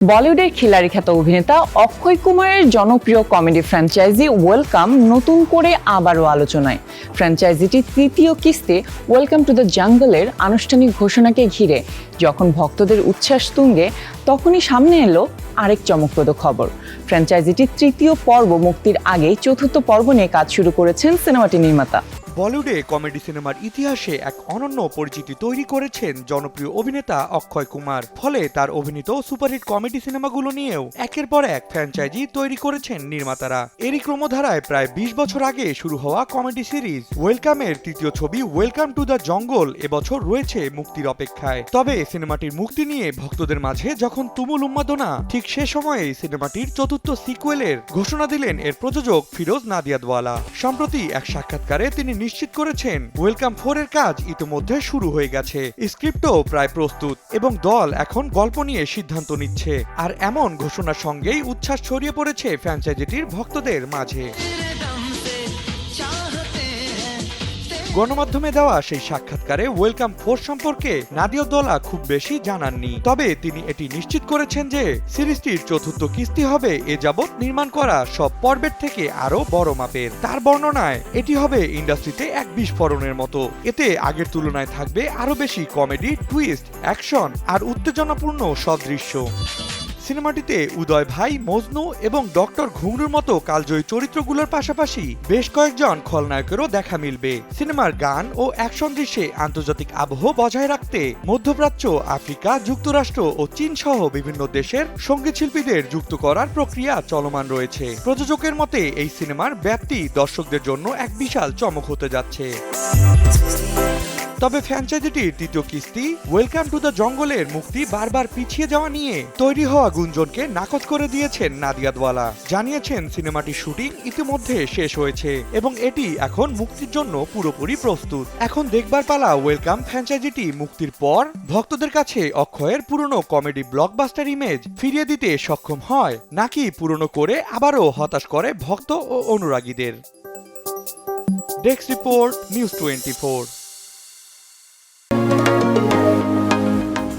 বলিউডের খিলাড়ি খ্যাত অভিনেতা অক্ষয় কুমারের জনপ্রিয় কমেডি ফ্র্যাঞ্চাইজি ওয়েলকাম নতুন করে আবারও আলোচনায়। ফ্র্যাঞ্চাইজিটির তৃতীয় কিস্তি ওয়েলকাম টু দ্য জঙ্গলের আনুষ্ঠানিক ঘোষণাকে ঘিরে যখন ভক্তদের উচ্ছ্বাস তুঙ্গে, তখনই সামনে এলো আরেক চমকপ্রদ খবর। ফ্র্যাঞ্চাইজিটির তৃতীয় পর্ব মুক্তির আগেই চতুর্থ পর্ব নিয়ে কাজ শুরু করেছেন সিনেমাটির নির্মাতা। বলিউডে কমেডি সিনেমার ইতিহাসে এক অনন্য পরিচিতি তৈরি করেছেন জনপ্রিয় অভিনেতা অক্ষয় কুমার। ফলে তার অভিনীত সুপারহিট কমেডি সিনেমাগুলো নিয়েও একের পর এক ফ্র্যাঞ্চাইজি তৈরি করেছেন নির্মাতারা। এরই ক্রমধারায় প্রায় ২০ বছর আগে শুরু হওয়া কমেডি সিরিজ ওয়েলকামের তৃতীয় ছবি ওয়েলকাম টু দ্য জঙ্গল এবছর রয়েছে মুক্তির অপেক্ষায়। তবে সিনেমাটির মুক্তি নিয়ে ভক্তদের মাঝে যখন তুমুল উন্মাদনা, ঠিক সে সময়ে সিনেমাটির চতুর্থ সিকুয়েলের ঘোষণা দিলেন এর প্রযোজক ফিরোজ নাদিয়াদওয়ালা। সম্প্রতি এক সাক্ষাৎকারে তিনি নিশ্চিত করেছেন ওয়েলকাম 4 এর কাজ ইতিমধ্যে শুরু হয়ে গেছে, স্ক্রিপ্টও প্রায় প্রস্তুত এবং দল এখন গল্প নিয়ে সিদ্ধান্ত নিচ্ছে। আর এমন ঘোষণার সঙ্গেই উচ্ছ্বাস ছড়িয়ে পড়েছে ফ্র্যাঞ্চাইজিটির ভক্তদের মাঝে। গণমাধ্যমে দেওয়া সেই সাক্ষাৎকারে ওয়েলকাম 4 সম্পর্কে নাদিয়াদওয়ালা খুব বেশি জানাননি। তবে তিনি এটি নিশ্চিত করেছেন যে সিরিজটির চতুর্থ কিস্তি হবে এ যাবৎ নির্মাণ করা সব পর্বের থেকে আরো বড় মাপের। তার বর্ণনায় এটি হবে ইন্ডাস্ট্রিতে এক বিস্ফোরণের মতো। এতে আগের তুলনায় থাকবে আরো বেশি কমেডি, টুইস্ট, অ্যাকশন আর উত্তেজনাপূর্ণ সব দৃশ্য। সিনেমাটিতে উদয় ভাই, মজনু এবং ডক্টর ঘুংরুর মতো কালজয়ী চরিত্রগুলোর পাশাপাশি বেশ কয়েকজন খলনায়কেরও দেখা মিলবে। সিনেমার গান ও অ্যাকশন দৃশ্যে আন্তর্জাতিক আবহ বজায় রাখতে মধ্যপ্রাচ্য, আফ্রিকা, যুক্তরাষ্ট্র ও চীন সহ বিভিন্ন দেশের সঙ্গীত শিল্পীদের যুক্ত করার প্রক্রিয়া চলমান রয়েছে। প্রযোজকের মতে এই সিনেমার ব্যাপ্তি দর্শকদের জন্য এক বিশাল চমক হতে যাচ্ছে। তবে ফ্র্যাঞ্চাইজিটির তৃতীয় কিস্তি ওয়েলকাম টু দ্য জঙ্গলের মুক্তি বারবার পিছিয়ে যাওয়া নিয়ে তৈরি হওয়া গুঞ্জনকে নাকচ করে দিয়েছেন নাদিয়াদওয়ালা। জানিয়েছেন সিনেমাটির শুটিং ইতিমধ্যে শেষ হয়েছে এবং এটি এখন মুক্তির জন্য পুরোপুরি প্রস্তুত। এখন দেখবার পালা ওয়েলকাম ফ্র্যাঞ্চাইজিটি মুক্তির পর ভক্তদের কাছে অক্ষয়ের পুরনো কমেডি ব্লকবাস্টার ইমেজ ফিরিয়ে দিতে সক্ষম হয়, নাকি পুরনো করে আবারও হতাশ করে ভক্ত ও অনুরাগীদের। Desk report, news 24।